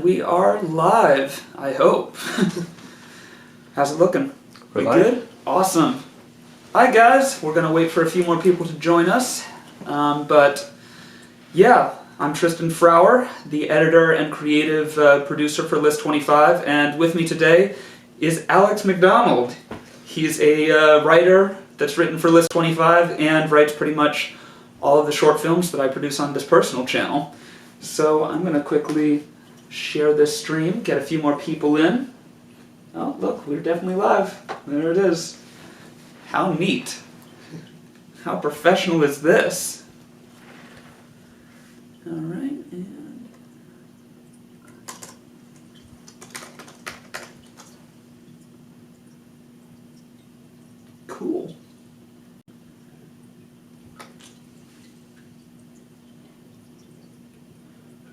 we are live, I hope. How's it looking? We're We live. good? Awesome. Hi guys, we're gonna wait for a few more people to join us. But yeah, I'm Tristan Frower, the editor and creative producer for List 25, and with me today is Alex McDonald. He's a writer that's written for List 25 and writes pretty much all of the short films that I produce on this personal channel. So I'm going to quickly share this stream, get a few more people in. Oh, look, we're definitely live. There it is. How neat. How professional is this? All right, and cool.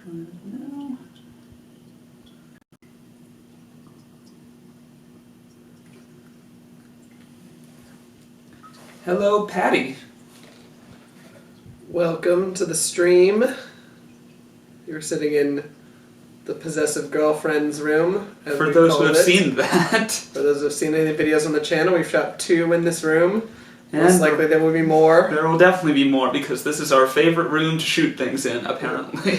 Now. Hello, Patty. Welcome to the stream. You're sitting in the possessive girlfriend's room, as For we those call who have it. seen that. For those who have seen any videos on the channel, we've shot 2 in this room. Most And likely there will be more. there will definitely be more because this is our favorite room to shoot things in, apparently.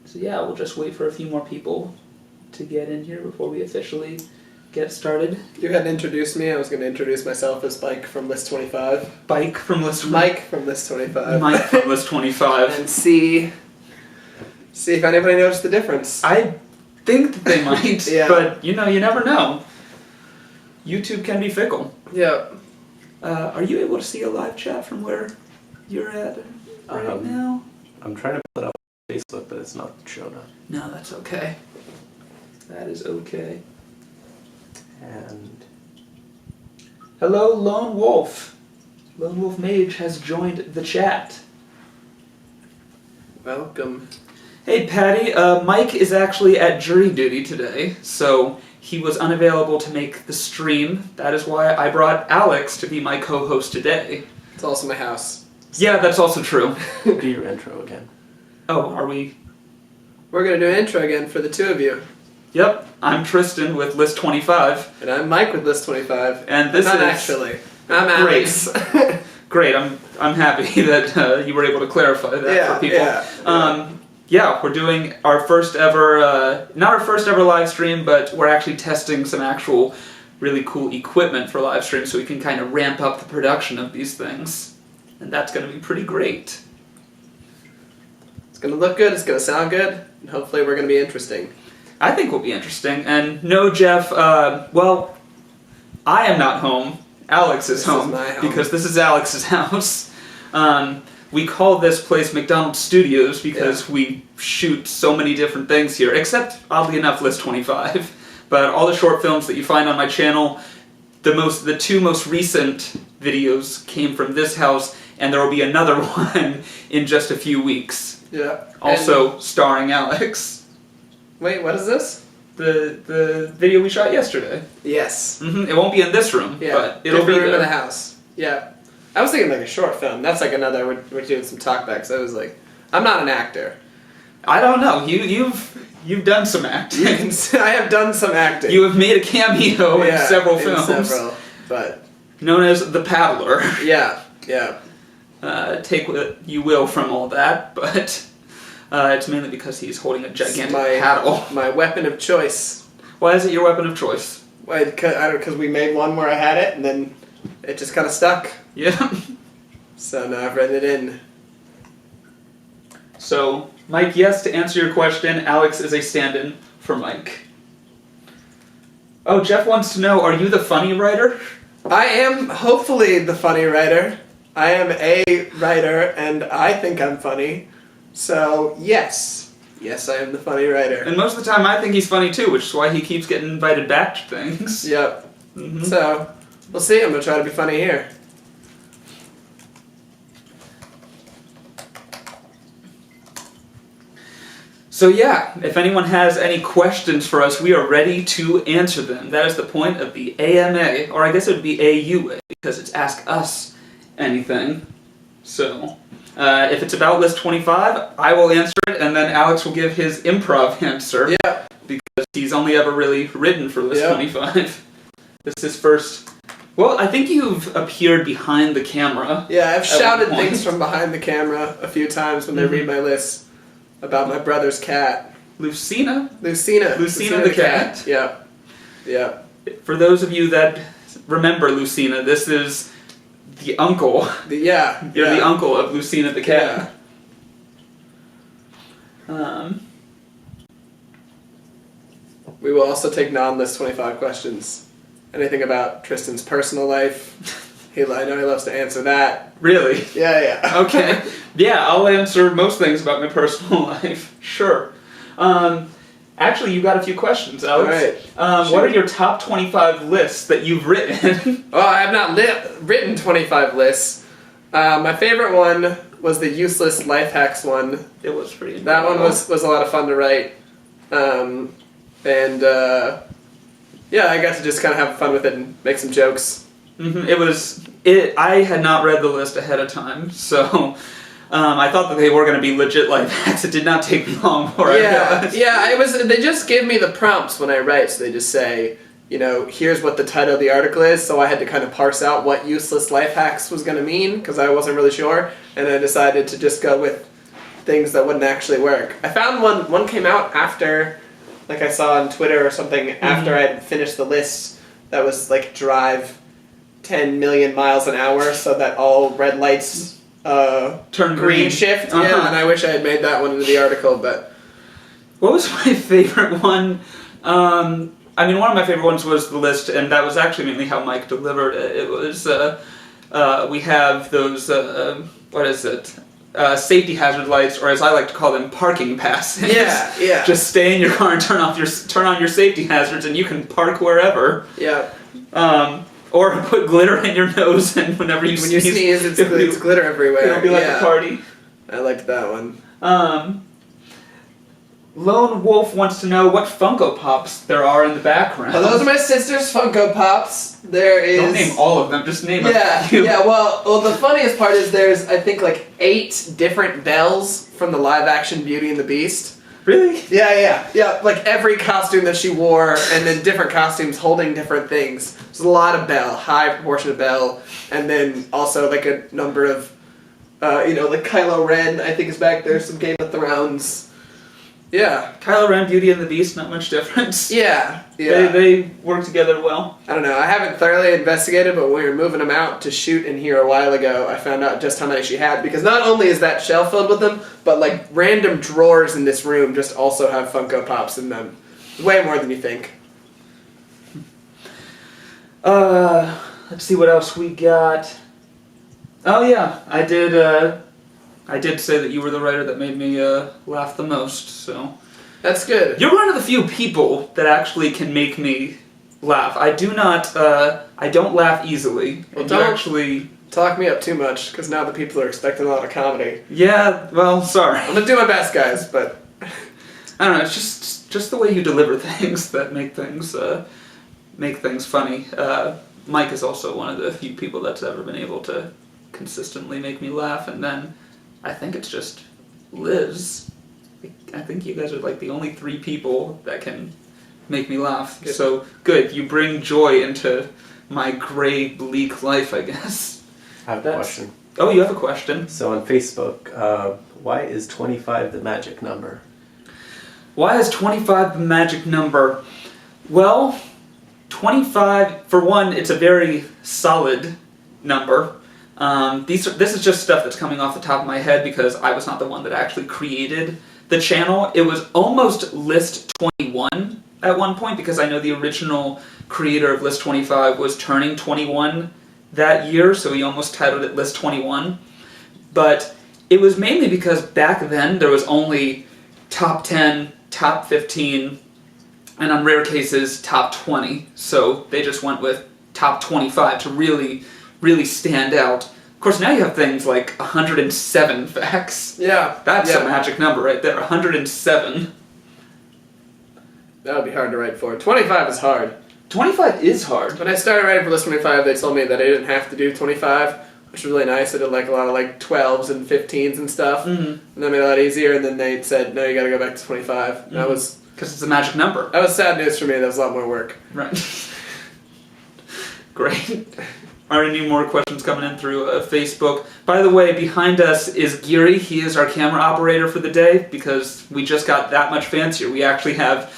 So yeah, we'll just wait for a few more people to get in here before we officially get started. You hadn't introduced me. I was going to introduce myself as Mike from List 25. Mike from List Mike from List 25. Mike from List 25. And see if anybody noticed the difference. I think that they might, Yeah. but you know, you never know. YouTube can be fickle. Yeah. Are you able to see a live chat from where you're at right now? I'm trying to pull it up on Facebook, but it's not showing up. No, that's okay. That is okay. And Hello, Lone Wolf. Lone Wolf Mage has joined the chat. Welcome. Hey, Patty. Mike is actually at jury duty today, so he was unavailable to make the stream. That is why I brought Alex to be my co-host today. It's also my house. Yeah, that's also true. do your intro again. Oh, are we? We're going to do an intro again for the 2 of you. Yep, I'm Tristan with List 25. And I'm Mike with List 25. And this Not is... actually. I'm Alex. Great, I'm happy that you were able to clarify that for people. Yeah, we're doing our first ever, not our first ever live stream, but we're actually testing some actual really cool equipment for live stream so we can kind of ramp up the production of these things. And that's going to be pretty great. It's going to look good, it's going to sound good, and hopefully we're going to be interesting. I think will be interesting. And no, Jeff, well, I am not home. Alex is home. This is my home. Because this is Alex's house. We call this place McDonald Studios because we shoot so many different things here, except, oddly enough, List 25. But all the short films that you find on my channel, the 2 most recent videos came from this house, and there will be another one in just a few weeks. Yeah. Also starring Alex. Wait, what is this? The video we shot yesterday. Yes. It won't be in this room, Yeah. but it'll be Different room there. in the house. Yeah. I was thinking like a short film. That's like another, we're doing some talkbacks. I was like, I'm not an actor. I don't know. You've done some acting. I have done some acting. You have made a cameo in several films. But Known as the Paddler. yeah. Take what you will from all that, but it's mainly because he's holding a gigantic paddle. My weapon of choice. Why is it your weapon of choice? Because we made one where I had it, and then it just kind of stuck. Yeah. So now I've read it in. So, Mike, yes, to answer your question, Alex is a stand-in for Mike. Oh, Jeff wants to know, are you the funny writer? I am hopefully the funny writer. I am a writer, and I think I'm funny. So, yes. Yes, I am the funny writer. And most of the time I think he's funny too, which is why he keeps getting invited back to things. Yep. So, we'll see. I'm going to try to be funny here. So yeah, if anyone has any questions for us, we are ready to answer them. That is the point of the AMA, or I guess it would be AUA, because it's Ask Us Anything. So, if it's about list 25, I will answer it, and then Alex will give his improv answer. Yeah. Because he's only ever really written for list Yeah. 25. This is his first. Well, I think you've appeared behind the camera. Yeah, I've shouted one point. things from behind the camera a few times when they read my list about my brother's cat. Lucina. Lucina the cat. Yeah. Yeah. For those of you that remember Lucina, this is the uncle. Yeah. You're the uncle of Lucina the cat. We will also take non-list 25 questions. Anything about Tristan's personal life? I know he loves to answer that. Really? Yeah. Okay. Yeah, I'll answer most things about my personal life. Sure. Actually, you got a few questions, Alex. All right. What are your top 25 lists that you've written? Oh, I have not written 25 lists. My favorite one was the useless life hacks one. It was pretty. That one was a lot of fun to write. Yeah, I got to just kind of have fun with it and make some jokes. Mm-hmm. I had not read the list ahead of time, so I thought that they were going to be legit life hacks. It did not take me long before I realized. Yeah, it was. They just give me the prompts when I write, so they just say, here's what the title of the article is, so I had to kind of parse out what useless life hacks was going to mean, because I wasn't really sure, and I decided to just go with things that wouldn't actually work. I found one came out after, like I saw on Twitter or something, after I had finished the list, that was like drive 10 million miles an hour so that all red lights turn green shift. Uh-huh. Yeah, and I wish I had made that one into the article, but... What was my favorite one? One of my favorite ones was the list, and that was actually mainly how Mike delivered it. It was, we have those, safety hazard lights, or as I like to call them, parking passes. Yeah. Just stay in your car and turn on your safety hazards, and you can park wherever. Yeah. Or put glitter in your nose, and whenever you sneeze, it's glitter everywhere. It'll be like a party. I liked that one. Lone Wolf wants to know what Funko Pops there are in the background. Oh, those are my sister's Funko Pops. There is... Don't name all of them, just name a few. Yeah, well, the funniest part is there's, I think, like 8 different Bells from the live-action Beauty and the Beast. Really? Yeah, like every costume that she wore, and then different costumes holding different things. There's a lot of Belle, high proportion of Belle, and then also like a number of, like Kylo Ren, I think is back there, some Game of Thrones. Yeah. Kylo Ren, Beauty and the Beast, not much difference. Yeah. They work together well. I don't know, I haven't thoroughly investigated, but when we were moving them out to shoot in here a while ago, I found out just how many she had, because not only is that shelf filled with them, but like random drawers in this room just also have Funko Pops in them. Way more than you think. Let's see what else we got. Oh yeah, I did say that you were the writer that made me laugh the most, so... That's good. You're one of the few people that actually can make me laugh. I don't laugh easily. Well, And don't you actually... talk me up too much, because now the people are expecting a lot of comedy. Yeah, well, sorry. I'm gonna do my best, guys, but... I don't know, it's just the way you deliver things that make things funny. Mike is also one of the few people that's ever been able to consistently make me laugh, and then... I think it's just Liz. I think you guys are like the only 3 people that can make me laugh. Good. So, good. You bring joy into my gray, bleak life, I guess. I have a question. Oh, you have a question? So on Facebook, why is 25 the magic number? Why is 25 the magic number? Well, 25, for one, it's a very solid number. This is just stuff that's coming off the top of my head because I was not the one that actually created the channel. It was almost list 21 at one point because I know the original creator of list 25 was turning 21 that year, so he almost titled it list 21. But it was mainly because back then there was only top 10, top 15, and on rare cases top 20. So they just went with top 25 to really stand out. Of course, now you have things like 107 facts. Yeah. That's a magic number right there, 107. That would be hard to write for. 25 is hard. 25 is hard. When I started writing for List 25, they told me that I didn't have to do 25, which was really nice. I did like a lot of like 12s and 15s and stuff, and that made it a lot easier. And then they said, no, you got to go back to 25. And that was because it's a magic number. That was sad news for me. That was a lot more work. Right. Great. Are any more questions coming in through Facebook? By the way, behind us is Geary. He is our camera operator for the day because we just got that much fancier. We actually have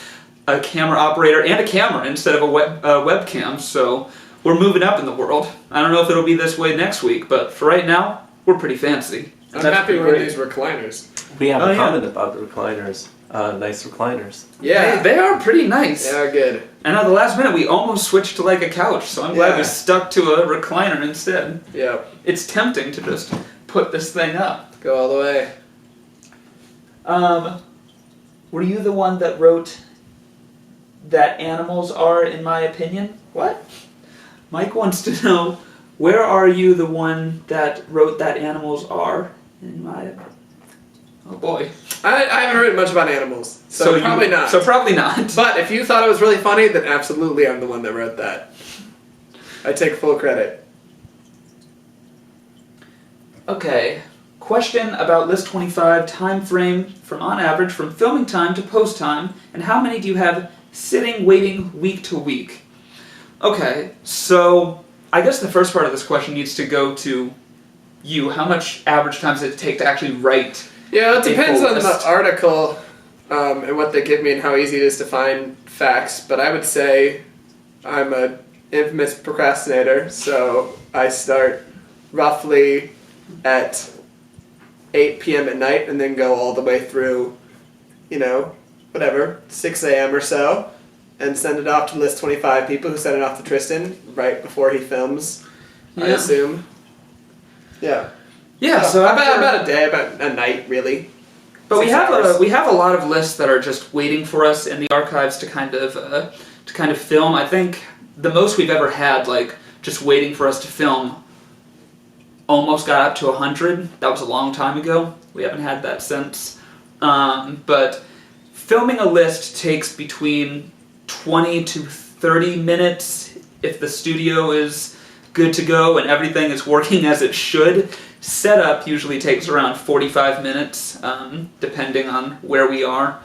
a camera operator and a camera instead of a webcam, so we're moving up in the world. I don't know if it'll be this way next week, but for right now, we're pretty fancy. I'm happy we're in these recliners. We have a comment about the recliners. Nice recliners. Yeah. They are pretty nice. They are good. And at the last minute, we almost switched to like a couch, so I'm glad we stuck to a recliner instead. Yeah. It's tempting to just put this thing up. Go all the way. Were you the one that wrote that animals are, in my opinion? What? Mike wants to know, where are you the one that wrote that animals are, in my opinion? Oh boy. I haven't written much about animals, so probably not. So probably not. But if you thought it was really funny, then absolutely I'm the one that wrote that. I take full credit. Okay. Question about List 25 time frame from on average from filming time to post time, and how many do you have sitting waiting week to week? Okay, so I guess the first part of this question needs to go to you. How much average time does it take to actually write? Yeah, it depends on list? the article and what they give me and how easy it is to find facts, but I would say I'm an infamous procrastinator, so I start roughly at 8 p.m. at night and then go all the way through, 6 a.m. or so, and send it off to List 25 people who send it off to Tristan right before he films, I assume. Yeah. Yeah, so about a day, about a night, really. But we 6 hours. have a lot of lists that are just waiting for us in the archives to kind of film. I think the most we've ever had, like just waiting for us to film, almost got up to 100. That was a long time ago. We haven't had that since. But filming a list takes between 20 to 30 minutes if the studio is good to go and everything is working as it should. Setup usually takes around 45 minutes, depending on where we are.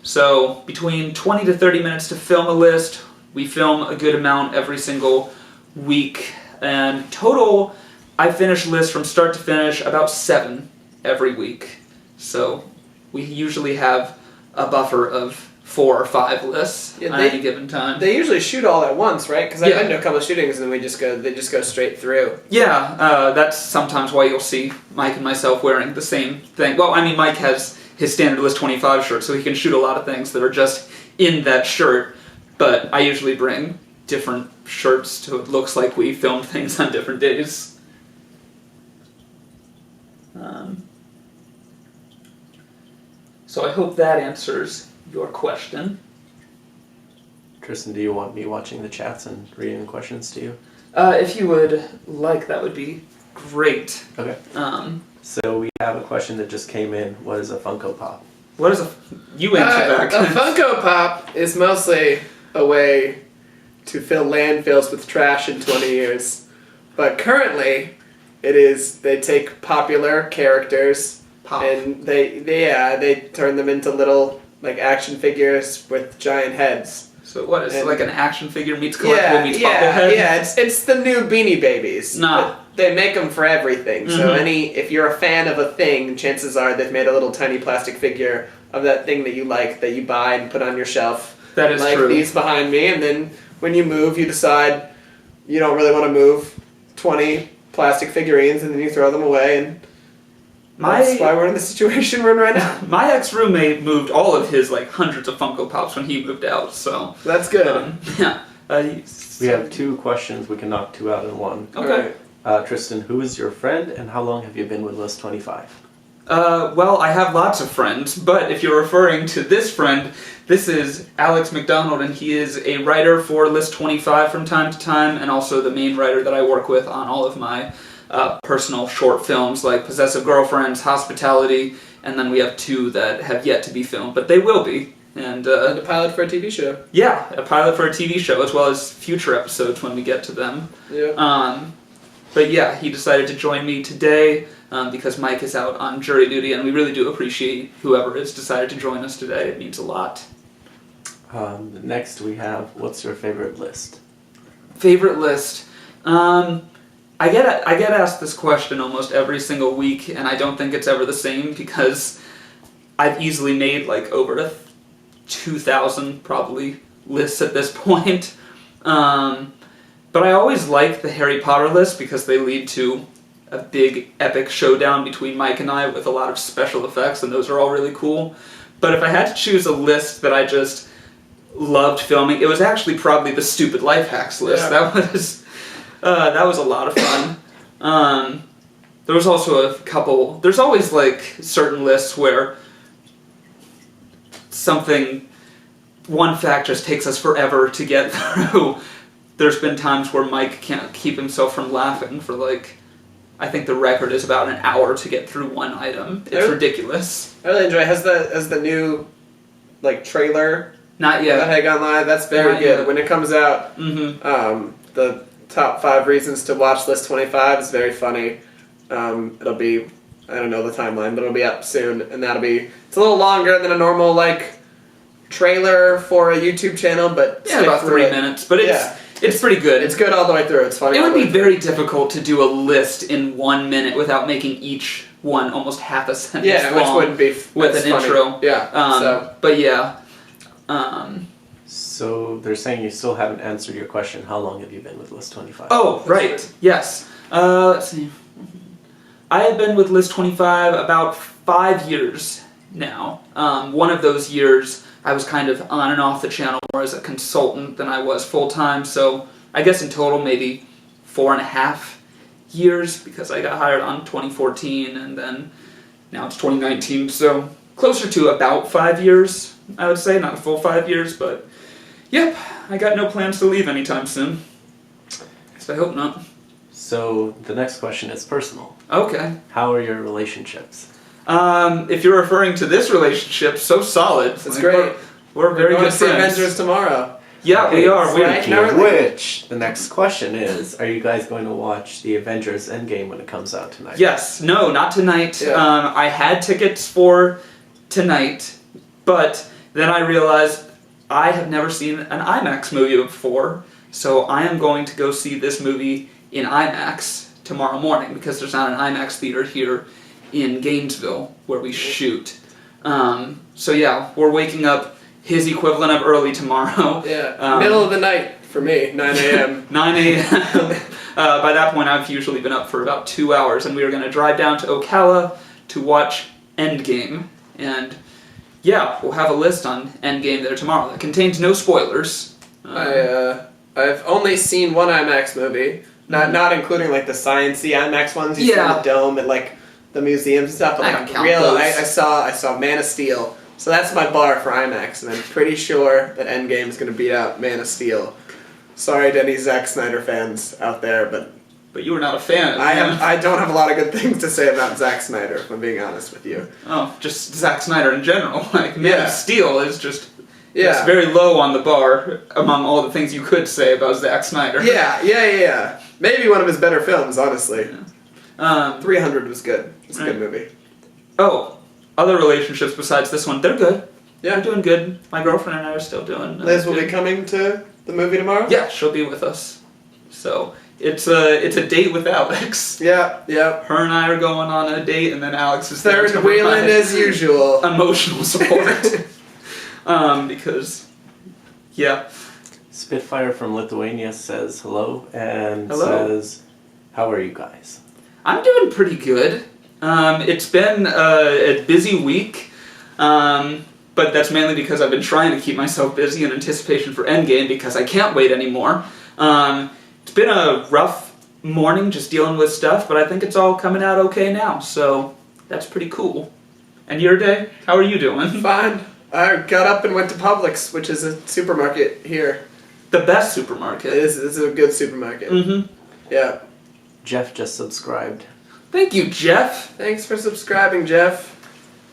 So between 20 to 30 minutes to film a list. We film a good amount every single week. And total, I finish lists from start to finish about 7 every week. So we usually have a buffer of 4 or 5 lists at any given time. They usually shoot all at once, right? Because I've been to a couple of shootings and they just go straight through. Yeah, that's sometimes why you'll see Mike and myself wearing the same thing. Well, I mean, Mike has his standard List 25 shirt, so he can shoot a lot of things that are just in that shirt, but I usually bring different shirts so it looks like we filmed things on different days. So I hope that answers your question. Tristan, do you want me watching the chats and reading the questions to you? If you would like, that would be great. Okay. So we have a question that just came in. What is a Funko Pop? What is you answer that? A Funko Pop is mostly a way to fill landfills with trash in 20 years. But currently, they take popular characters and they turn them into little like action figures with giant heads. So what is like an action figure meets collectible meets bobblehead? Yeah, it's the new Beanie Babies. Nah. They make them for everything. So if you're a fan of a thing, chances are they've made a little tiny plastic figure of that thing that you like that you buy and put on your shelf. That is true. Like these behind me, and then when you move, you decide you don't really want to move 20 plastic figurines, and then you throw them away, and that's why we're in the situation we're in right now. My ex-roommate moved all of his like hundreds of Funko Pops when he moved out, so that's good. We have 2 questions. We can knock 2 out in one. Okay. Tristan, who is your friend, and how long have you been with List 25? Well, I have lots of friends, but if you're referring to this friend, this is Alex McDonald, and he is a writer for List 25 from time to time, and also the main writer that I work with on all of my personal short films like Possessive Girlfriends, Hospitality, and then we have 2 that have yet to be filmed, but they will be. And a pilot for a TV show. Yeah, a pilot for a TV show, as well as future episodes when we get to them. Yeah. But yeah, he decided to join me today because Mike is out on jury duty, and we really do appreciate whoever has decided to join us today. It means a lot. Next we have, what's your favorite list? Favorite list? I get asked this question almost every single week, and I don't think it's ever the same because I've easily made like over 2,000 probably lists at this point. But I always like the Harry Potter list because they lead to a big epic showdown between Mike and I with a lot of special effects, and those are all really cool. But if I had to choose a list that I just loved filming, it was actually probably the stupid life hacks list. Yeah. That was a lot of fun. There was also a couple. There's always like certain lists where one fact just takes us forever to get through. There's been times where Mike can't keep himself from laughing for like, I think the record is about an hour to get through one item. It's ridiculous. I really enjoy it. Has the new like trailer Not yet. that had gone live? That's very Not good. yet. When it comes out, the top 5 reasons to watch list 25 is very funny. It'll be, I don't know the timeline, but it'll be up soon, and it's a little longer than a normal like trailer for a YouTube channel, but Yeah, about 3 minutes, but it's pretty good. It's good all the way through. It's funny. It would be very difficult to do a list in 1 minute without making each one almost half a sentence long. which wouldn't be with that's an funny. intro. Yeah. But yeah. So they're saying you still haven't answered your question. How long have you been with List 25? Oh, right. Yes. Let's see. I have been with List 25 about 5 years now. One of those years, I was kind of on and off the channel more as a consultant than I was full-time, so I guess in total maybe 4.5 years, because I got hired on 2014, and then now it's 2019, so closer to about 5 years, I would say. Not a full 5 years, but yep, I got no plans to leave anytime soon. So I hope not. So the next question is personal. Okay. How are your relationships? If you're referring to this relationship, so solid. It's great. We're very going good to see friends. Avengers tomorrow. Yeah, we are. Speaking We're, of Which, the next question is, are you guys going to watch the Avengers Endgame when it comes out tonight? yes. No, not tonight. Yeah. I had tickets for tonight, but then I realized I have never seen an IMAX movie before, so I am going to go see this movie in IMAX tomorrow morning because there's not an IMAX theater here in Gainesville where we shoot. So yeah, we're waking up his equivalent of early tomorrow. Yeah. Middle of the night for me, 9 a.m. 9 a.m. By that point, I've usually been up for about 2 hours, and we are going to drive down to Ocala to watch Endgame. And yeah, we'll have a list on Endgame there tomorrow that contains no spoilers. I've only seen one IMAX movie, not including like the science-y IMAX ones you see in Yeah. the dome and like the museums and stuff. But I like don't count real, those. I saw Man of Steel. So that's my bar for IMAX, and I'm pretty sure that Endgame is going to beat out Man of Steel. Sorry to any Zack Snyder fans out there, but you were not a fan. I don't have a lot of good things to say about Zack Snyder, if I'm being honest with you. Oh, just Zack Snyder in general. Like, Man Yeah. of Steel is just... Yeah. It's very low on the bar among all the things you could say about Zack Snyder. Yeah. Maybe one of his better films, honestly. 300 was good. It's a good movie. Oh, other relationships besides this one, they're good. Yeah. They're doing good. My girlfriend and I are still doing Liz will good. be coming to the movie tomorrow? Yeah, she'll be with us. So, it's a date with Alex. Yeah. Her and I are going on a date, and then Alex is there Third to wheeling provide as usual. emotional support. Because, yeah. Spitfire from Lithuania says hello and Hello. says, how are you guys? I'm doing pretty good. It's been a busy week, but that's mainly because I've been trying to keep myself busy in anticipation for Endgame because I can't wait anymore. It's been a rough morning just dealing with stuff, but I think it's all coming out okay now, so that's pretty cool. And your day? How are you doing? Fine. I got up and went to Publix, which is a supermarket here. The best supermarket. It's a good supermarket. Mm-hmm. Yeah. Jeff just subscribed. Thank you, Jeff. Thanks for subscribing, Jeff.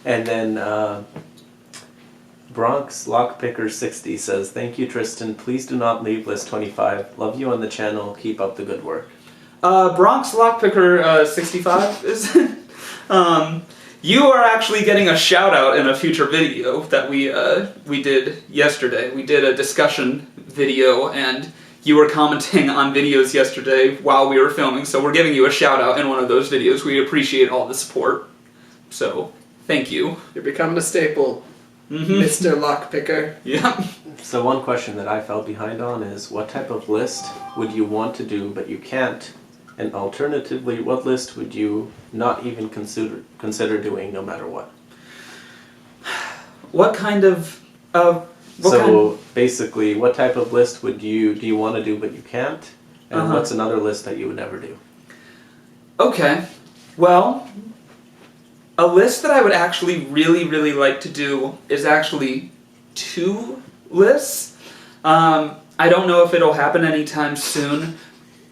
And then Bronx Lockpicker 60 says, thank you, Tristan. Please do not leave List 25. Love you on the channel. Keep up the good work. Bronx Lockpicker 65 is. You are actually getting a shout out in a future video that we did yesterday. We did a discussion video, and you were commenting on videos yesterday while we were filming, so we're giving you a shout out in one of those videos. We appreciate all the support. So, thank you. You're becoming a staple, Mr. Lockpicker. Yeah. So one question that I fell behind on is, what type of list would you want to do but you can't? And alternatively, what list would you not even consider doing no matter what? What kind of... basically, what type of list do you want to do but you can't? And what's another list that you would never do? Okay. Well, a list that I would actually really, really like to do is actually 2 lists. I don't know if it'll happen anytime soon,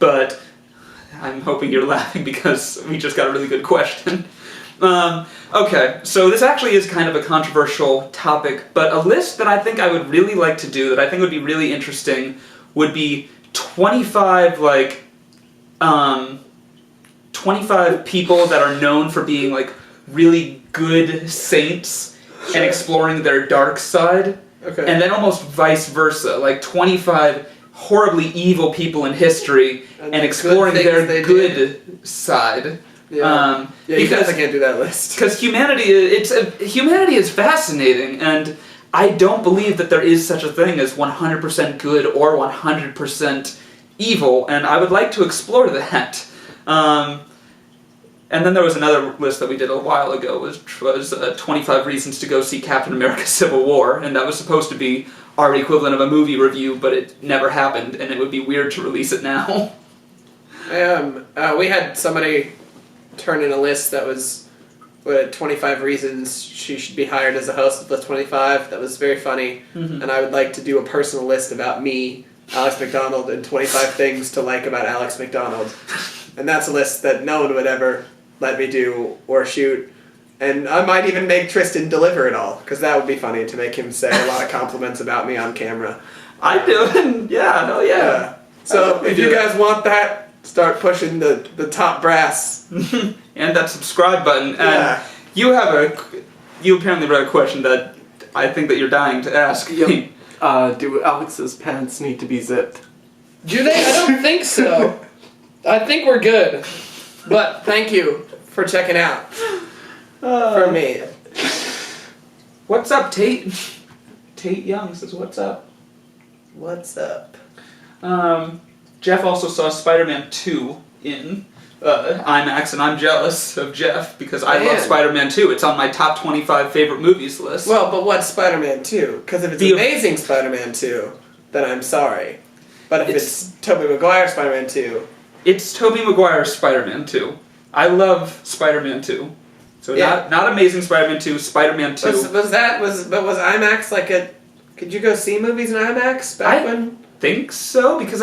but I'm hoping you're laughing because we just got a really good question. Okay, so this actually is kind of a controversial topic, but a list that I think I would really like to do, that I think would be really interesting, would be 25, 25 people that are known for being, really good saints and exploring their dark side. Okay. And then almost vice versa, 25 horribly evil people in history and exploring their good side. Yeah, you definitely can't do that list. Because humanity is fascinating, and I don't believe that there is such a thing as 100% good or 100% evil, and I would like to explore that. And then there was another list that we did a while ago, which was 25 reasons to go see Captain America Civil War, and that was supposed to be our equivalent of a movie review, but it never happened, and it would be weird to release it now. We had somebody turn in a list that was 25 reasons she should be hired as a host of List 25. That was very funny, and I would like to do a personal list about me, Alex McDonald, and 25 things to like about Alex McDonald. And that's a list that no one would ever let me do or shoot. And I might even make Tristan deliver it all, because that would be funny to make him say a lot of compliments about me on camera. I do, yeah, hell yeah. So if you guys want that, start pushing the top brass. And that subscribe button. And you apparently read a question that I think that you're dying to ask. Yep. Do Alex's pants need to be zipped? Do they? I don't think so. I think we're good. But thank you for checking out. For me. What's up, Tate? Tate Young says, what's up? What's up? Jeff also saw Spider-Man 2 in IMAX, and I'm jealous of Jeff because I love Spider-Man 2. It's on my top 25 favorite movies list. Well, but what's Spider-Man 2? Because if it's Amazing Spider-Man 2, then I'm sorry. But if it's Tobey Maguire Spider-Man 2... It's Tobey Maguire's Spider-Man 2. I love Spider-Man 2. So not Amazing Spider-Man 2, Spider-Man 2. Was IMAX like a... Could you go see movies in IMAX back when? I think so, because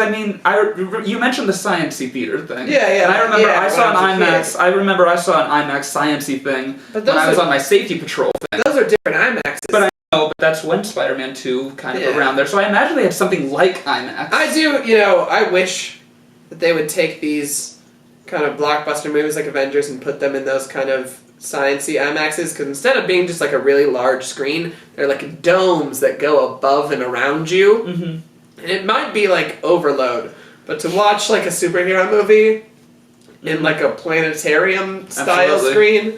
you mentioned the Science-y theater thing. Yeah. And I remember I saw an IMAX. I remember I saw an IMAX Science-y thing when I was on my Safety Patrol thing. Those are different IMAXs. But I know, but that's when Spider-Man 2 kind of around there. So I imagine they have something like IMAX. I do, I wish that they would take these kind of blockbuster movies like Avengers and put them in those kind of science-y IMAXs, because instead of being just like a really large screen, they're like domes that go above and around you. Mm-hmm. And it might be like overload, but to watch like a superhero movie in like a planetarium style screen,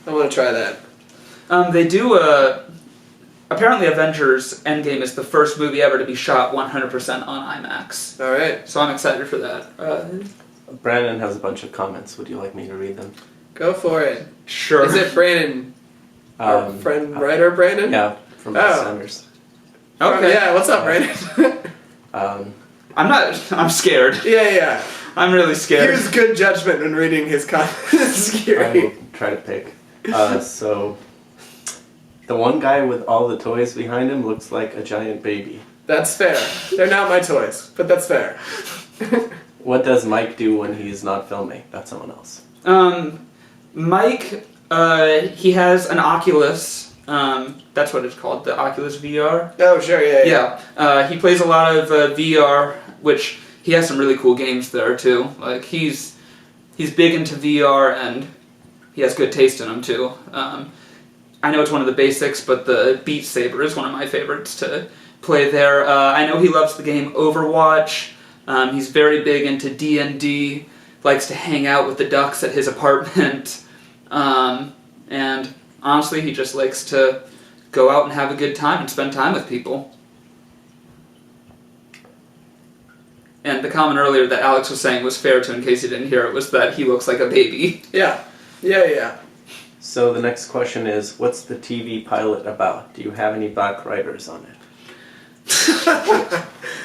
I want to try that. They do apparently Avengers Endgame is the first movie ever to be shot 100% on IMAX. All right. So I'm excited for that. Brandon has a bunch of comments. Would you like me to read them? Go for it. Sure. Is it Brandon? Our friend writer Brandon? Yeah, from Sanders. Okay. Yeah, what's up, Brandon? I'm scared. Yeah. I'm really scared. Here's good judgment when reading his comments. It's scary. I will try to pick. So, the one guy with all the toys behind him looks like a giant baby. That's fair. They're not my toys, but that's fair. What does Mike do when he's not filming? That's someone else. Mike, he has an Oculus. That's what it's called, the Oculus VR. Oh, sure, yeah. He plays a lot of VR, which he has some really cool games there too. Like he's big into VR and he has good taste in them too. I know it's one of the basics, but the Beat Saber is one of my favorites to play there. I know he loves the game Overwatch. He's very big into D&D, likes to hang out with the ducks at his apartment, and honestly, he just likes to go out and have a good time and spend time with people. And the comment earlier that Alex was saying was fair too, in case you didn't hear it, was that he looks like a baby. Yeah. So the next question is, what's the TV pilot about? Do you have any black writers on it?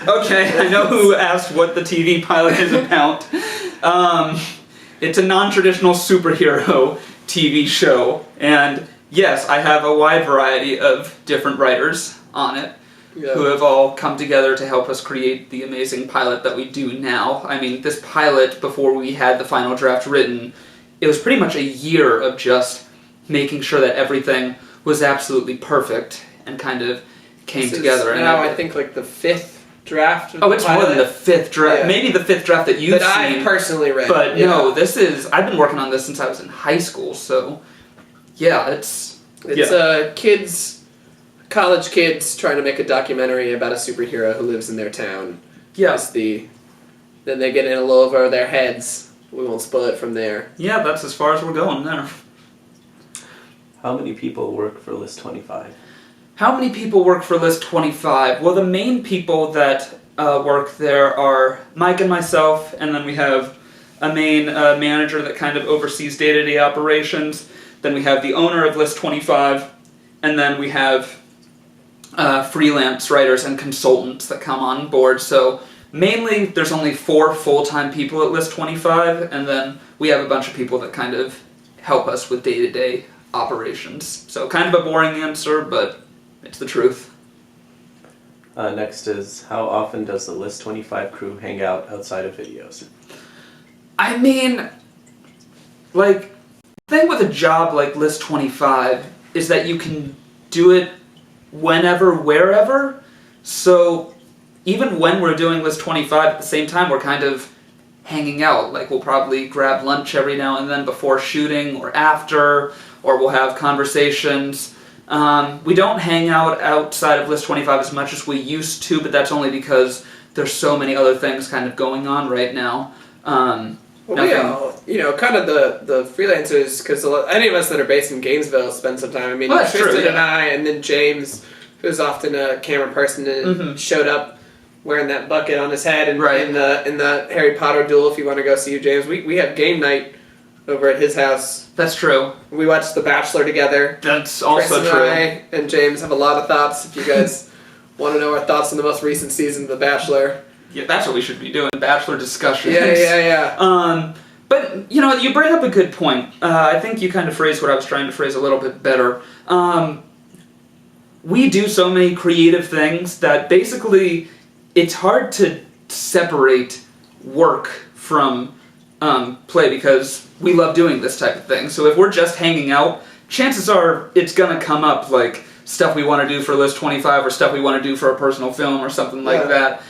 Okay, I know who asked what the TV pilot is about. It's a non-traditional superhero TV show, and yes, I have a wide variety of different writers on it who have all come together to help us create the amazing pilot that we do now. I mean, this pilot, before we had the final draft written, it was pretty much a year of just making sure that everything was absolutely perfect and kind of came together. Now I think like the 5th draft. Oh, it's more than the 5th draft. Yeah. Maybe the 5th draft that you've seen. I personally read. But no, this is. I've been working on this since I was in high school. So, yeah, it's kids, college kids trying to make a documentary about a superhero who lives in their town. Yeah. Then they get in a little over their heads. We won't spoil it from there. Yeah, that's as far as we're going there. How many people work for List 25? How many people work for List 25? Well, the main people that work there are Mike and myself, and then we have a main manager that kind of oversees day-to-day operations. Then we have the owner of List 25, and then we have freelance writers and consultants that come on board. So mainly there's only 4 full-time people at List 25, and then we have a bunch of people that kind of help us with day-to-day operations. So kind of a boring answer, but it's the truth. Next is, how often does the List 25 crew hang out outside of videos? I mean, like, the thing with a job like List 25 is that you can do it whenever, wherever. So even when we're doing List 25, at the same time, we're kind of hanging out. Like, we'll probably grab lunch every now and then before shooting or after, or we'll have conversations. We don't hang out outside of List 25 as much as we used to, but that's only because there's so many other things kind of going on right now. Kind of the freelancers, because any of us that are based in Gainesville spend some time. I mean, Tristan and I, and then James, who's often a camera person, and showed up wearing that bucket on his head, and in the Harry Potter duel. If you want to go see James, we have game night over at his house. That's true. We watched The Bachelor together. That's also Chris true. And I and James have a lot of thoughts. If you guys want to know our thoughts on the most recent season of The Bachelor. Yeah, that's what we should be doing, Bachelor discussions. Yeah. But, you bring up a good point. I think you kind of phrased what I was trying to phrase a little bit better. We do so many creative things that basically it's hard to separate work from play, because we love doing this type of thing. So if we're just hanging out, chances are it's going to come up like stuff we want to do for List 25 or stuff we want to do for a personal film or something like that.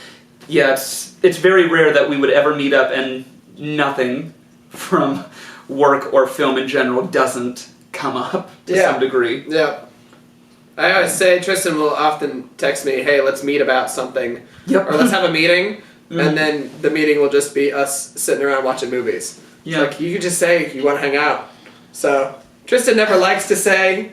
Yeah, it's very rare that we would ever meet up and nothing from work or film in general doesn't come up to some degree. Yeah. I always say, Tristan will often text me, hey, let's meet about something. Yep. Or let's have a meeting. And then the meeting will just be us sitting around watching movies. Yeah. Like, you could just say you want to hang out. So, Tristan never likes to say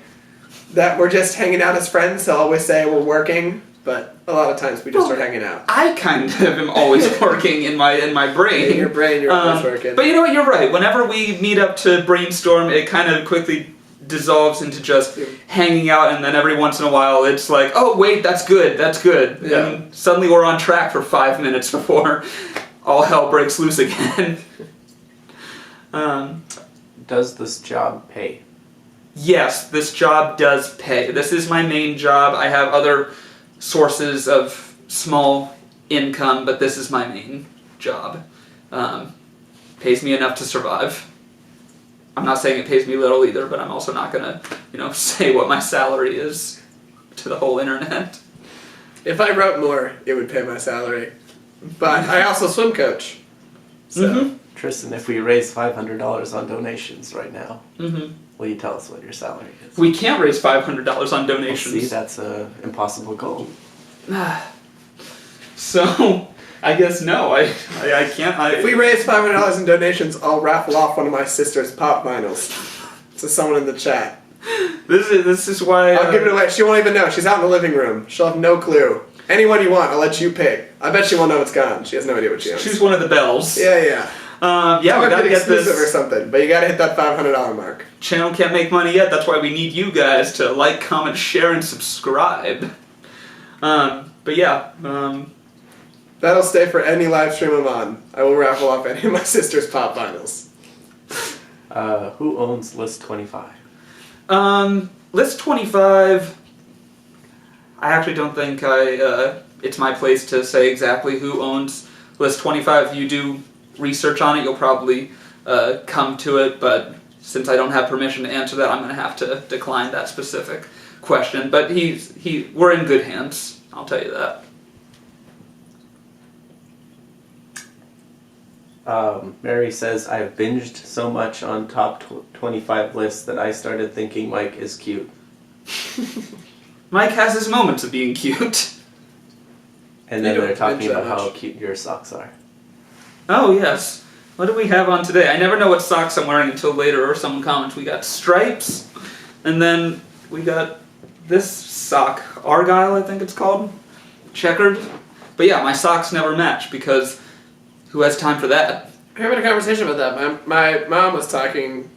that we're just hanging out as friends. He'll always say we're working, but a lot of times we just start hanging out. I kind of am always working in my brain. In your brain, you're always working. But you know what, you're right. Whenever we meet up to brainstorm, it kind of quickly dissolves into just hanging out, and then every once in a while it's like, oh wait, that's good. Yeah. And suddenly we're on track for 5 minutes before all hell breaks loose again. Does this job pay? Yes, this job does pay. This is my main job. I have other sources of small income, but this is my main job. Pays me enough to survive. I'm not saying it pays me little either, but I'm also not gonna, say what my salary is to the whole internet. If I wrote more, it would pay my salary. But I also swim coach. So Tristan, if we raise $500 on donations right now, Mm-hmm. will you tell us what your salary is? We can't raise $500 on Well, donations. see, that's an impossible goal. So, I guess no. I can't. if we raise $500 in donations, I'll raffle off one of my sister's pop vinyls to someone in the chat. This is why I'll give it away. She won't even know. She's out in the living room. She'll have no clue. Anyone you want, I'll let you pick. I bet she won't know it's gone. She has no idea what she owns. choose one of the bells. Yeah. Yeah, we Might gotta be get exclusive or this. something, but you gotta hit that $500 mark. Channel can't make money yet. That's why we need you guys to like, comment, share, and subscribe. But yeah. That'll stay for any live stream I'm on. I will raffle off any of my sister's pop vinyls. Who owns List 25? List 25. I actually don't think it's my place to say exactly who owns List 25. If you do research on it, you'll probably come to it, but since I don't have permission to answer that, I'm going to have to decline that specific question. But we're in good hands, I'll tell you that. Mary says, I have binged so much on top 25 lists that I started thinking Mike is cute. Mike has his moments of being cute. And then You they're don't talking binge that about how much. cute your socks are. Oh, yes. What do we have on today? I never know what socks I'm wearing until later, or someone comments. We got stripes, and then we got this sock, Argyle, I think it's called, checkered. But yeah, my socks never match, because who has time for that? We're having a conversation about that. My mom was talking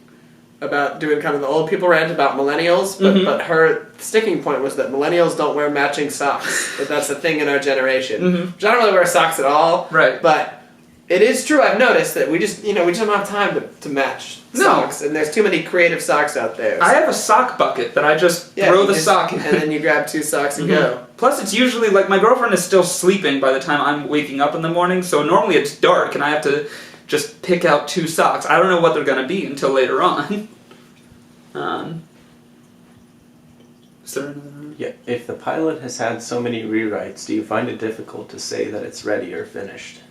about doing kind of the old people rant about millennials, but her sticking point was that millennials don't wear matching socks. That that's a thing in our generation. Which I don't really wear socks at all. Right. But it is true. I've noticed that we just don't have time to match socks, and there's too many creative socks out there. I have a sock bucket that I just Yeah, throw you the just- sock in. and then you grab 2 socks and go. Plus, it's usually, like, my girlfriend is still sleeping by the time I'm waking up in the morning, so normally it's dark, and I have to just pick out 2 socks. I don't know what they're going to be until later on. Is there another? Yeah, if the pilot has had so many rewrites, do you find it difficult to say that it's ready or finished?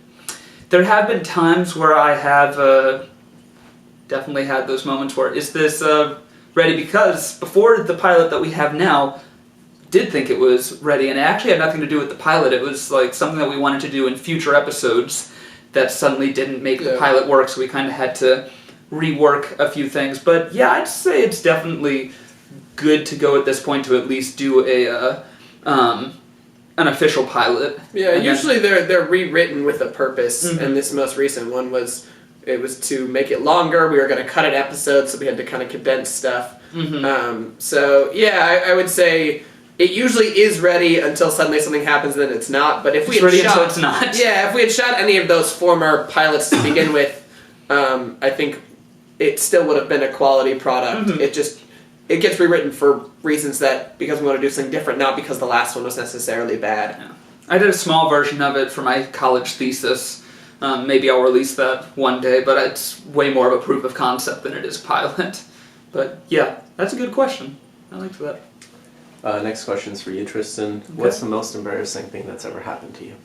There have been times where I have definitely had those moments where, is this ready? Because before the pilot that we have now, did think it was ready, and it actually had nothing to do with the pilot. It was like something that we wanted to do in future episodes that suddenly didn't make the pilot work, so we kind of had to rework a few things. But yeah, I'd say it's definitely good to go at this point to at least do an official pilot. Yeah, And usually they're rewritten with a purpose, and this most recent one was to make it longer. We were going to cut it episodes, so we had to kind of condense stuff. So yeah, I would say it usually is ready until suddenly something happens, and then it's not. But if we It's had ready shot, until it's not. Yeah, if we had shot any of those former pilots to begin with, I think it still would have been a quality product. It gets rewritten for reasons because we want to do something different, not because the last one was necessarily bad. Yeah. I did a small version of it for my college thesis. Maybe I'll release that one day, but it's way more of a proof of concept than it is a pilot. But yeah, that's a good question. I liked that. Next question's for you, Tristan. What's the most embarrassing thing that's ever happened to you?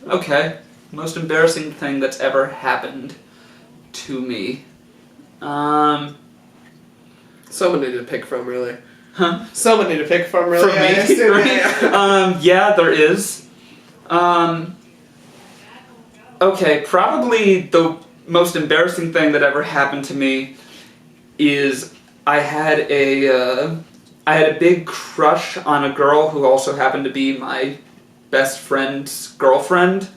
Okay. Most embarrassing thing that's ever happened to me. Someone need to pick from, really. Huh? Someone need to pick from, really. From me, I assume, right? yeah. Yeah, there is. Okay, probably the most embarrassing thing that ever happened to me is I had a big crush on a girl who also happened to be my best friend's girlfriend.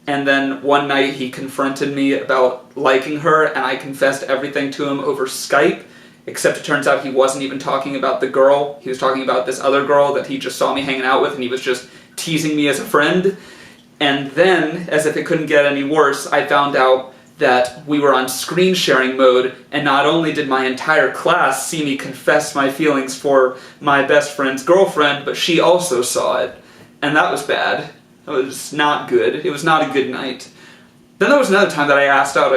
And then one night he confronted me about liking her, and I confessed everything to him over Skype, except it turns out he wasn't even talking about the girl. He was talking about this other girl that he just saw me hanging out with, and he was just teasing me as a friend. And then, as if it couldn't get any worse, I found out that we were on screen sharing mode, and not only did my entire class see me confess my feelings for my best friend's girlfriend, but she also saw it. And that was bad. It was not good. It was not a good night. Then there was another time that I asked out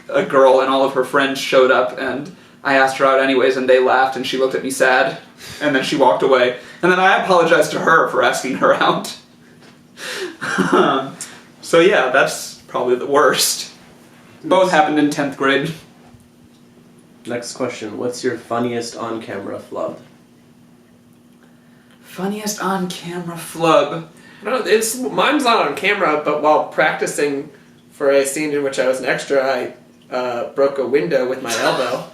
a girl, and all of her friends showed up, and I asked her out anyways, and they laughed, and she looked at me sad, and then she walked away. And then I apologized to her for asking her out. So yeah, that's probably the worst. Both happened in 10th grade. Next question. What's your funniest on-camera flub? Funniest on-camera flub. No, mine's not on camera, but while practicing for a scene in which I was an extra, I broke a window with my elbow.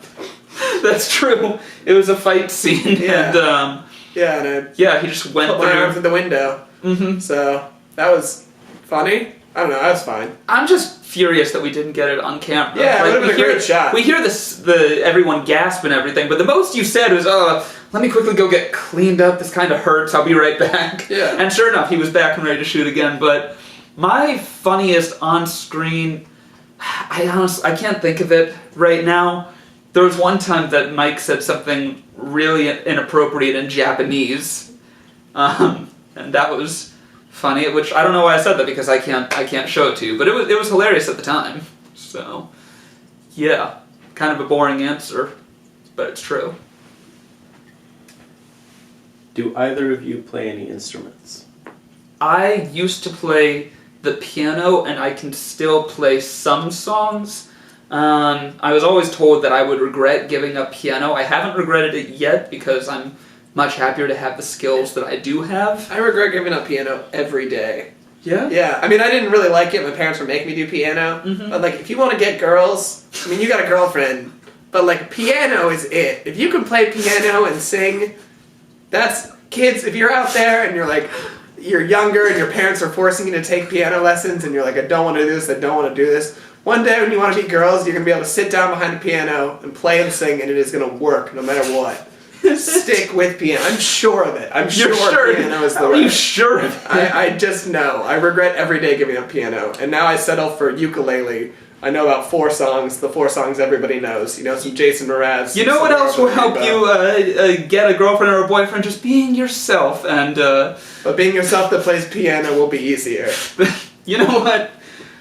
That's true. It was a fight scene, Yeah. and And I he just went put my arms through. in the window. Mm-hmm. So that was funny. I don't know, that was fine. I'm just furious that we didn't get it on camera. Yeah, it would've been a we hear- great shot. We hear everyone gasp and everything, but the most you said was, let me quickly go get cleaned up. This kind of hurts. I'll be right back. Yeah. And sure enough, he was back and ready to shoot again. But my funniest on-screen, I can't think of it right now. There was one time that Mike said something really inappropriate in Japanese, and that was funny. Which I don't know why I said that, because I can't show it to you. But it was hilarious at the time. So yeah, kind of a boring answer, but it's true. Do either of you play any instruments? I used to play the piano, and I can still play some songs. I was always told that I would regret giving up piano. I haven't regretted it yet, because I'm much happier to have the skills that I do have. I regret giving up piano every day. Yeah? Yeah, I mean, I didn't really like it. My parents would make me do piano. Mhm. But, like, if you want to get girls, I mean, you got a girlfriend. But, like, piano is it. If you can play piano and sing, that's... Kids, if you're out there and you're, like, you're younger and your parents are forcing you to take piano lessons and you're like, I don't want to do this, I don't want to do this. One day when you want to be girls, you're going to be able to sit down behind a piano and play and sing, and it is going to work no matter what. Stick with piano. I'm sure of it. I'm You're sure sure? piano is the How are you right. sure of it? I just know. I regret every day giving up piano. And now I settle for ukulele. I know about 4 songs, the 4 songs everybody knows. You know, some Jason Mraz. You know what else will help you get a girlfriend or a boyfriend? Just being yourself, and But being yourself that plays piano will be easier. you know what?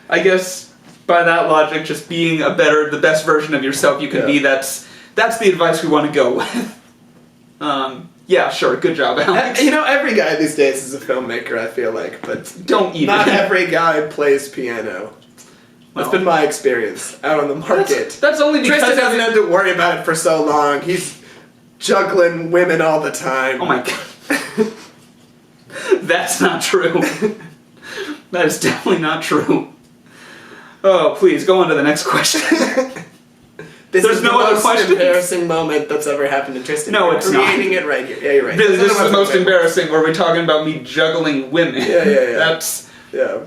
I guess by that logic, just being the best version of yourself you can be. That's the advice we want to go with. Yeah, sure. Good job, Alex. You know, every guy these days is a filmmaker, I feel like, but Don't even. not every guy plays piano. That's been my experience out on the market. That's only because Tristan doesn't have to worry about it for so long. He's juggling women all the time. Oh my god. That's not true. That is definitely not true. Oh, please, go on to the next question. This There's is no the other most questions? embarrassing moment that's ever happened to Tristan. No, You're it's not. creating it right here. Yeah, you're right. This is the most embarrassing. embarrassing, where we're talking about me juggling women. Yeah. That's... Yeah.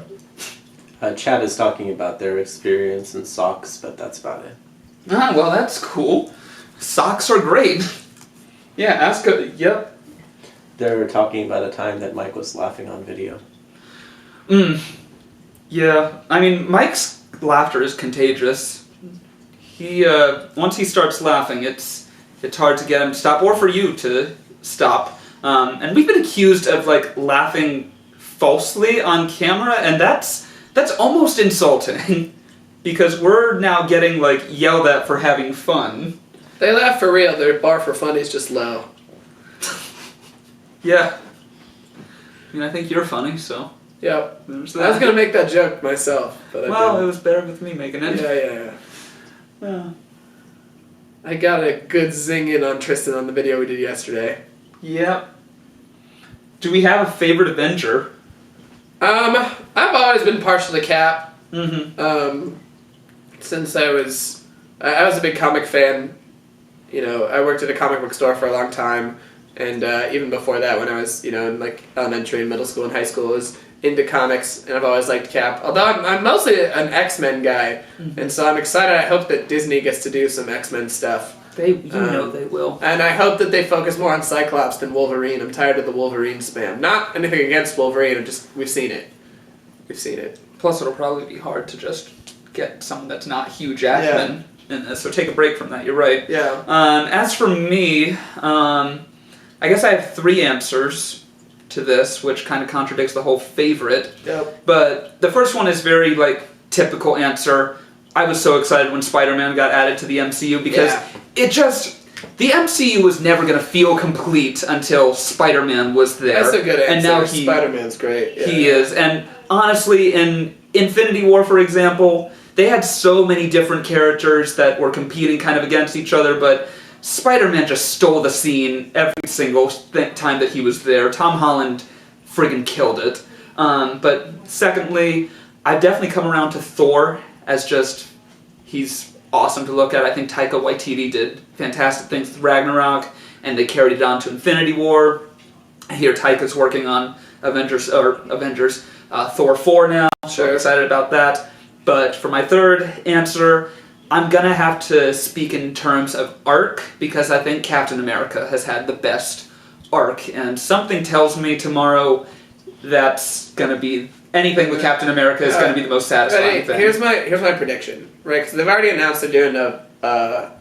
Chad is talking about their experience in socks, but that's about it. Ah, well, that's cool. Socks are great. Yeah, ask... Yep. They're talking about a time that Mike was laughing on video. Yeah, I mean, Mike's laughter is contagious. He, once he starts laughing, it's hard to get him to stop, or for you to stop. And we've been accused of, like, laughing falsely on camera, and that's almost insulting. Because we're now getting, like, yelled at for having fun. They laugh for real. Their bar for funny is just low. Yeah. I mean, I think you're funny, so... Yep. There's I was that. gonna make that joke myself, but I Well, it didn't. was better with me making it. Yeah. Yeah. I got a good zing in on Tristan on the video we did yesterday. Yep. Do we have a favorite Avenger? I've always been partial to Cap. Mm-hmm. Since I was a big comic fan. You know, I worked at a comic book store for a long time, and even before that, when I was, you know, in like elementary and middle school and high school, I was into comics, and I've always liked Cap. Although I'm mostly an X-Men guy, and so I'm excited. I hope that Disney gets to do some X-Men stuff. You know they will. And I hope that they focus more on Cyclops than Wolverine. I'm tired of the Wolverine spam. Not anything against Wolverine, we've seen it. We've seen it. Plus, it'll probably be hard to just get someone that's not Hugh Jackman in this, so take a break from that, you're right. Yeah. As for me, I guess I have 3 answers to this, which kind of contradicts the whole favorite. Yep. But the first one is very, like, typical answer. I was so excited when Spider-Man got added to the MCU because the MCU was never going to feel complete until Spider-Man was there. That's a good answer. And now Spider-Man's great. Yeah. he is. And honestly, in Infinity War, for example, they had so many different characters that were competing kind of against each other, but Spider-Man just stole the scene every single time that he was there. Tom Holland friggin' killed it. But secondly, I've definitely come around to Thor as just, he's awesome to look at. I think Taika Waititi did fantastic things with Ragnarok, and they carried it on to Infinity War. I hear Taika's working on Thor 4 now, so I'm excited about that. But for my third answer, I'm gonna have to speak in terms of arc, because I think Captain America has had the best arc, and something tells me tomorrow that's gonna be, anything with Captain America is gonna be the most satisfying thing. Here's my prediction, right? Because they've already announced they're doing a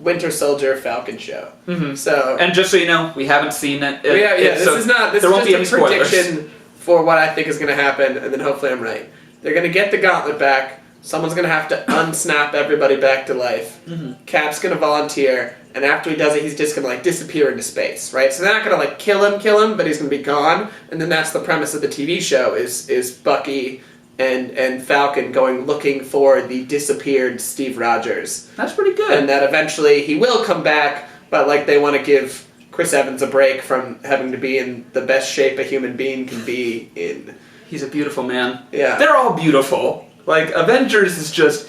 Winter Soldier Falcon show. Mm-hmm. So, and just so you know, we haven't seen it. This so is there won't be any just a spoilers. prediction for what I think is going to happen, and then hopefully I'm right. They're going to get the gauntlet back. Someone's going to have to unsnap everybody back to life. Mm-hmm. Cap's going to volunteer, and after he does it, he's just going to like disappear into space, right? So they're not going to like kill him, but he's going to be gone. And then that's the premise of the TV show: is Bucky and Falcon going looking for the disappeared Steve Rogers. That's pretty good. And that eventually he will come back, but like they want to give Chris Evans a break from having to be in the best shape a human being can be in. He's a beautiful man. Yeah. They're all beautiful. Like, Avengers is just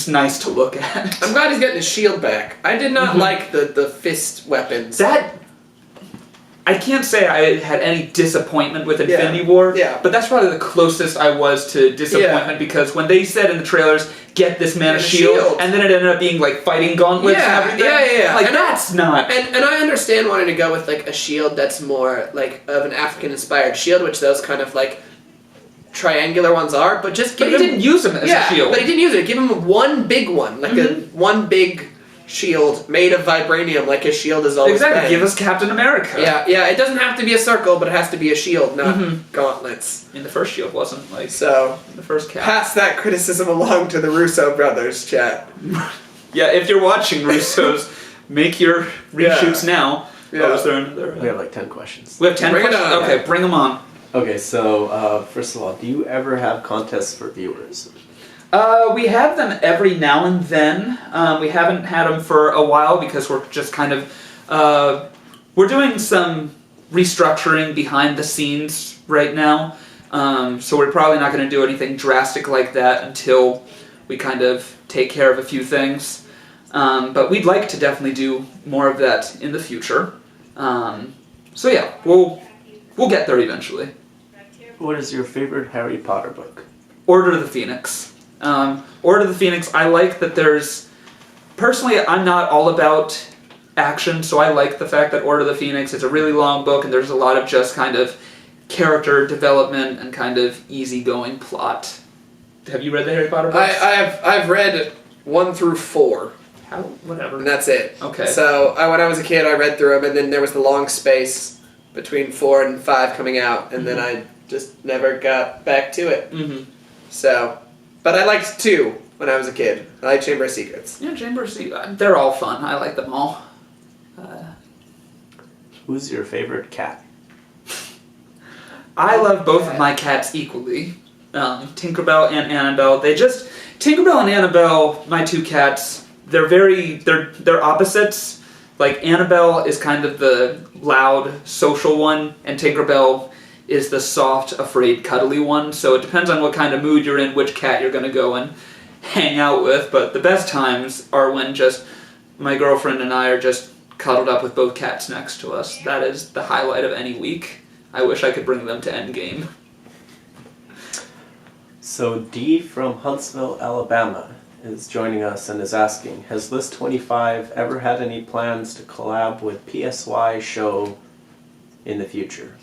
nice to look at. I'm glad he's getting his shield back. I did not like the fist weapons. I can't say I had any disappointment with Infinity War, but that's probably the closest I was to disappointment, because when they said in the trailers, get this man a shield, and then it ended up being like fighting gauntlets and everything. Like, and that's not... And I understand wanting to go with like a shield that's more like of an African-inspired shield, which those kind of like triangular ones are, but just give him... But he didn't use them as a shield. But he didn't use it. Give him one big one, like one big shield made of vibranium, like his shield has always been. Give us Captain America. Yeah, it doesn't have to be a circle, but it has to be a shield, not gauntlets. And the first shield wasn't, like, so the first Cap. Pass that criticism along to the Russo brothers, chat. Yeah, if you're watching Russos, make your reshoots now. Yeah. Oh, is there another... We have like 10 questions. We have 10 questions? Okay, bring them on. Okay, so first of all, do you ever have contests for viewers? We have them every now and then. We haven't had them for a while because we're just kind of... we're doing some restructuring behind the scenes right now. So we're probably not going to do anything drastic like that until we kind of take care of a few things. But we'd like to definitely do more of that in the future. So yeah, we'll get there eventually. What is your favorite Harry Potter book? Order of the Phoenix. Order of the Phoenix, I like that there's... Personally, I'm not all about action, so I like the fact that Order of the Phoenix is a really long book, and there's a lot of just kind of character development and kind of easygoing plot. Have you read the Harry Potter books? I've read 1 through 4. Whatever. And that's it. Okay. So when I was a kid, I read through them, and then there was the long space between 4 and 5 coming out, and then I just never got back to it. Mm-hmm. So... But I liked 2 when I was a kid. I liked Chamber of Secrets. Yeah, Chamber of Secrets. They're all fun. I like them all. Who's your favorite cat? I love both of my cats equally. Tinkerbell and Annabelle. Tinkerbell and Annabelle, my 2 cats, they're opposites. Like, Annabelle is kind of the loud, social one, and Tinkerbell is the soft, afraid, cuddly one. So it depends on what kind of mood you're in, which cat you're going to go and hang out with. But the best times are when just my girlfriend and I are just cuddled up with both cats next to us. That is the highlight of any week. I wish I could bring them to Endgame. So D from Huntsville, Alabama is joining us and is asking, has List 25 ever had any plans to collab with PSY show in the future?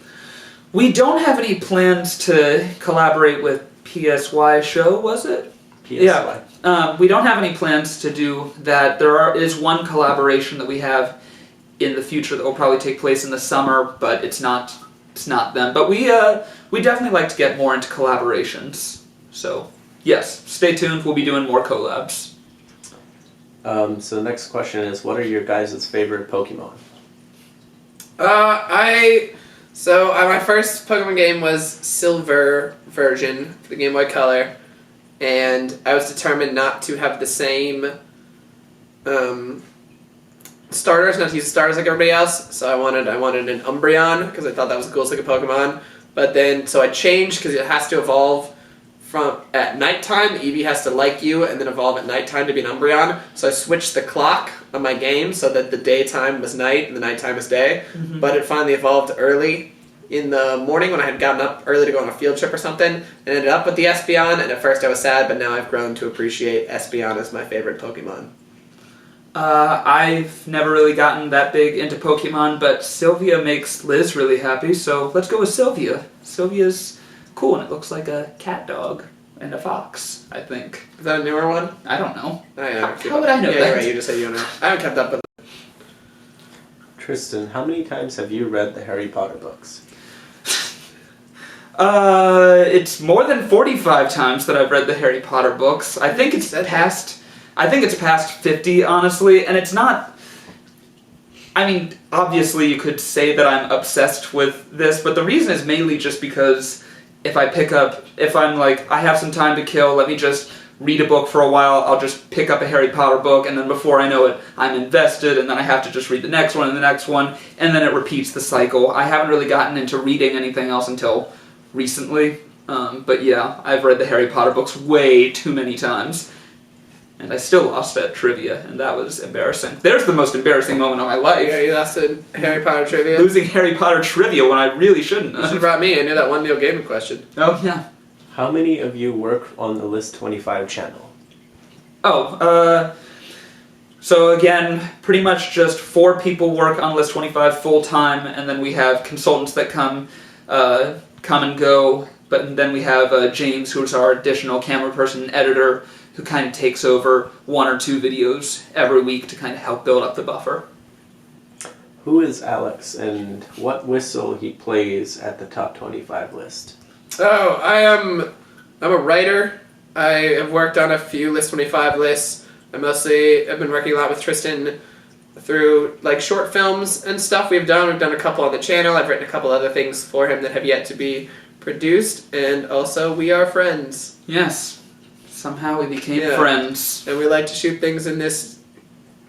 We don't have any plans to collaborate with PSY show, was it? PSY. Yeah. We don't have any plans to do that. There is one collaboration that we have in the future that will probably take place in the summer, but it's not them. But we definitely like to get more into collaborations. So, yes, stay tuned. We'll be doing more collabs. So the next question is, what are your guys' favorite Pokemon? So my first Pokemon game was Silver version for the Game Boy Color, and I was determined not to have the same starters, not to use starters like everybody else. So I wanted an Umbreon because I thought that was the coolest looking Pokemon. But then so I changed because it has to evolve from at nighttime. Eevee has to like you and then evolve at nighttime to be an Umbreon. So I switched the clock on my game so that the daytime was night and the nighttime was day. Mm-hmm. But it finally evolved early in the morning when I had gotten up early to go on a field trip or something, and ended up with the Espeon. And at first I was sad, but now I've grown to appreciate Espeon as my favorite Pokemon. I've never really gotten that big into Pokemon, but Sylvia makes Liz really happy, so let's go with Sylvia. Sylvia's cool, and it looks like a cat dog and a fox, I think. Is that a newer one? I don't know. Oh, yeah, How would I know yeah, that? You're right, you just said you don't know. I haven't kept up with it. Tristan, how many times have you read the Harry Potter books? It's more than 45 times that I've read the Harry Potter books. I think it's past 50, honestly, and it's not... I mean, obviously you could say that I'm obsessed with this, but the reason is mainly just because if I'm like, I have some time to kill, let me just read a book for a while, I'll just pick up a Harry Potter book, and then before I know it, I'm invested, and then I have to just read the next one and the next one, and then it repeats the cycle. I haven't really gotten into reading anything else until recently, but yeah, I've read the Harry Potter books way too many times. And I still lost that trivia, and that was embarrassing. There's the most embarrassing moment of my life. Yeah, you lost in Harry Potter trivia. Losing Harry Potter trivia when I really shouldn't You should have have. brought me. I knew that one Neil Gaiman question. Oh, yeah. How many of you work on the List 25 channel? So again, pretty much just 4 people work on List 25 full-time, and then we have consultants that come and go, but then we have James, who's our additional camera person and editor, who kind of takes over 1 or 2 videos every week to kind of help build up the buffer. Who is Alex, and what whistle he plays at the top 25 list? Oh, I'm a writer. I have worked on a few List 25 lists. I've been working a lot with Tristan through like short films and stuff we've done. We've done a couple on the channel. I've written a couple other things for him that have yet to be produced, and also we are friends. Yes. Somehow we became Yeah. friends. And we like to shoot things in this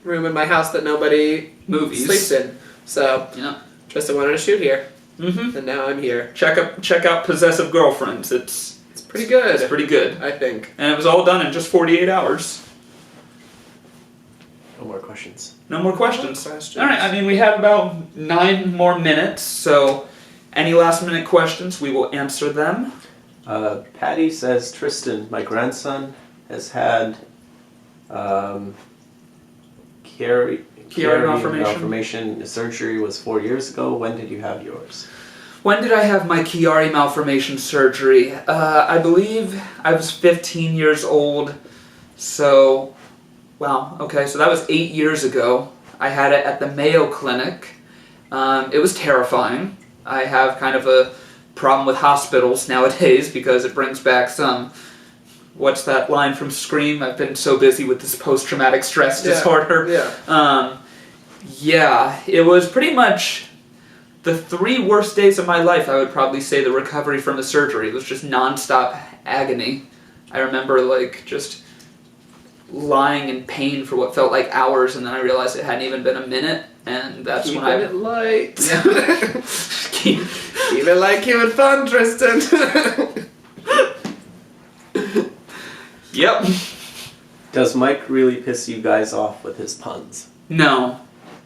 room in my house that nobody Movies. sleeps in. So Yeah. Tristan wanted to shoot here, Mm-hmm. and now I'm here. Check out Possessive Girlfriends. It's Pretty good, It's pretty good. I think. And it was all done in just 48 hours. No more questions. No more questions. No questions. All right, I mean, we have about 9 more minutes, so any last minute questions, we will answer them. Patty says, Tristan, my grandson has had Chiari malformation. Surgery was 4 years ago. When did you have yours? When did I have my Chiari malformation surgery? I believe I was 15 years old, so, wow, okay, so that was 8 years ago. I had it at the Mayo Clinic. It was terrifying. I have kind of a problem with hospitals nowadays because it brings back some, what's that line from Scream? I've been so busy with this post-traumatic stress disorder. Yeah. Yeah, it was pretty much the 3 worst days of my life. I would probably say the recovery from the surgery. It was just non-stop agony. I remember like just lying in pain for what felt like hours, and then I realized it hadn't even been a minute, and that's Keep when I... it light. Keep- Keep it light, keep it fun, Tristan. Yep. Does Mike really piss you guys off with his puns? No,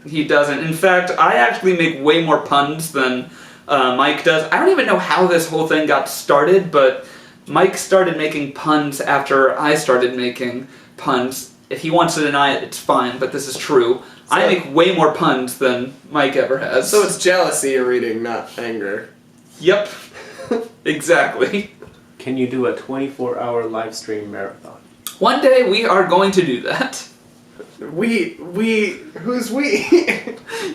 he doesn't. In fact, I actually make way more puns than Mike does. I don't even know how this whole thing got started, but Mike started making puns after I started making puns. If he wants to deny it, it's fine, but this is true. I make way more puns than Mike ever has. So it's jealousy you're reading, not anger. Yep. Exactly. Can you do a 24-hour live stream marathon? One day we are going to do that. Who's we?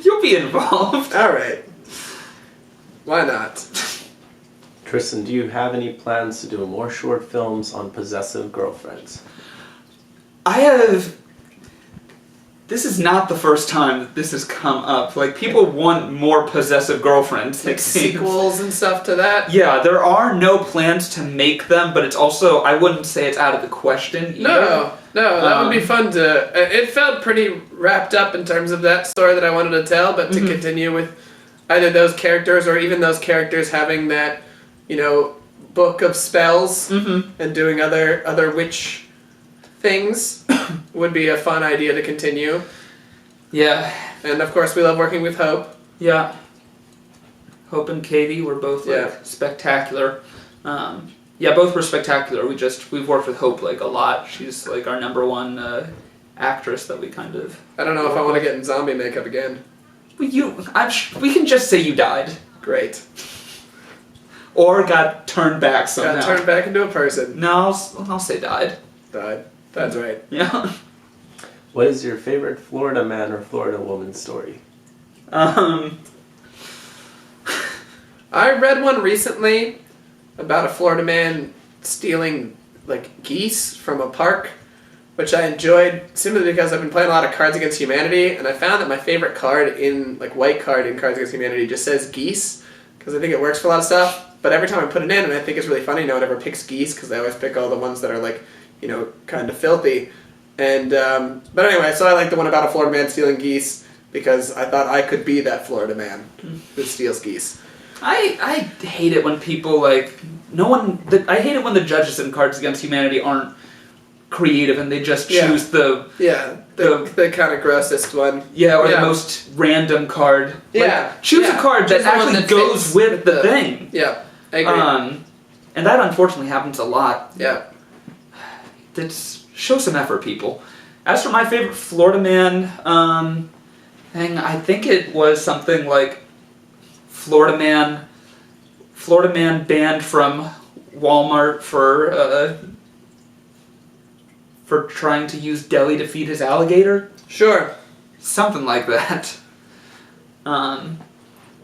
You'll be involved. Alright. Why not? Tristan, do you have any plans to do more short films on possessive girlfriends? I have this is not the first time that this has come up. Like, people want more possessive girlfriends. Like sequels and stuff to that? Yeah, there are no plans to make them, but it's also, I wouldn't say it's out of the question either. No, that would be fun to... It felt pretty wrapped up in terms of that story that I wanted to tell, but to continue with either those characters or even those characters having that, book of spells and doing other witch things would be a fun idea to continue. Yeah. And of course we love working with Hope. Yeah. Hope and Katie were both spectacular. Both were spectacular. We've worked with Hope like a lot. She's like our number one actress that we kind of... I don't know if I want to get in zombie makeup again. We can just say you died. Great. Or got turned back somehow. Got turned back into a person. No, I'll say died. Died. That's right. Yeah. What is your favorite Florida man or Florida woman story? I read one recently about a Florida man stealing like geese from a park, which I enjoyed simply because I've been playing a lot of Cards Against Humanity, and I found that my favorite card white card in Cards Against Humanity just says geese, because I think it works for a lot of stuff. But every time I put it in, and I think it's really funny, no one ever picks geese, because they always pick all the ones that are like, kind of filthy. And, but anyway, so I like the one about a Florida man stealing geese, because I thought I could be that Florida man who steals geese. I hate it when people I hate it when the judges in Cards Against Humanity aren't creative and they just choose the kind of grossest one. Yeah, or the most random card. Yeah. Choose a card that Choose the one actually that goes fits with the thing. Yeah, I agree. And that unfortunately happens a lot. Yeah. Show some effort, people. As for my favorite Florida man thing, I think it was something like Florida man banned from Walmart for trying to use deli to feed his alligator. Sure. Something like that. Of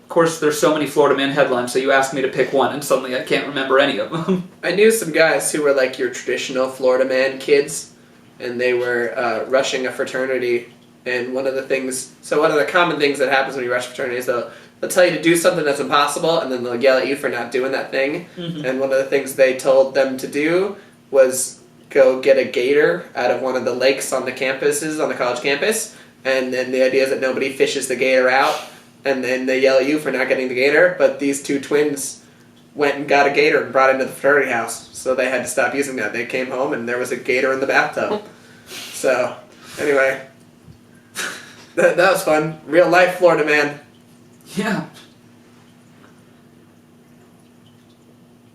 course, there's so many Florida man headlines, so you ask me to pick one, and suddenly I can't remember any of them. I knew some guys who were like your traditional Florida man kids, and they were rushing a fraternity, and one of the common things that happens when you rush a fraternity is they'll tell you to do something that's impossible, and then they'll yell at you for not doing that thing. And one of the things they told them to do was go get a gator out of one of the lakes on the college campus, and then the idea is that nobody fishes the gator out, and then they yell at you for not getting the gator, but these two twins went and got a gator and brought it into the fraternity house, so they had to stop using that. They came home and there was a gator in the bathtub. So, anyway, that was fun. Real life Florida man. Yeah.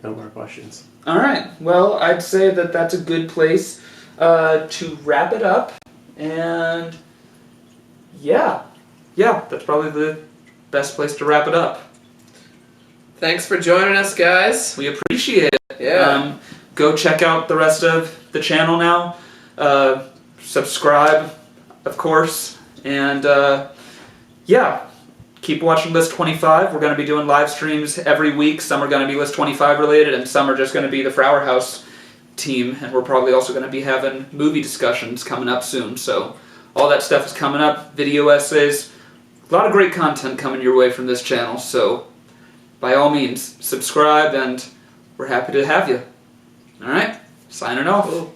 No more questions. All right. Well, I'd say that that's a good place to wrap it up. And yeah, that's probably the best place to wrap it up. Thanks for joining us, guys. We appreciate it. Yeah. Go check out the rest of the channel now. Subscribe, of course. And keep watching List 25. We're going to be doing live streams every week. Some are going to be List 25 related, and some are just going to be the Frower House team. And we're probably also going to be having movie discussions coming up soon. So all that stuff is coming up. Video essays. A lot of great content coming your way from this channel. So by all means, subscribe, and we're happy to have you. All right, signing off. Cool.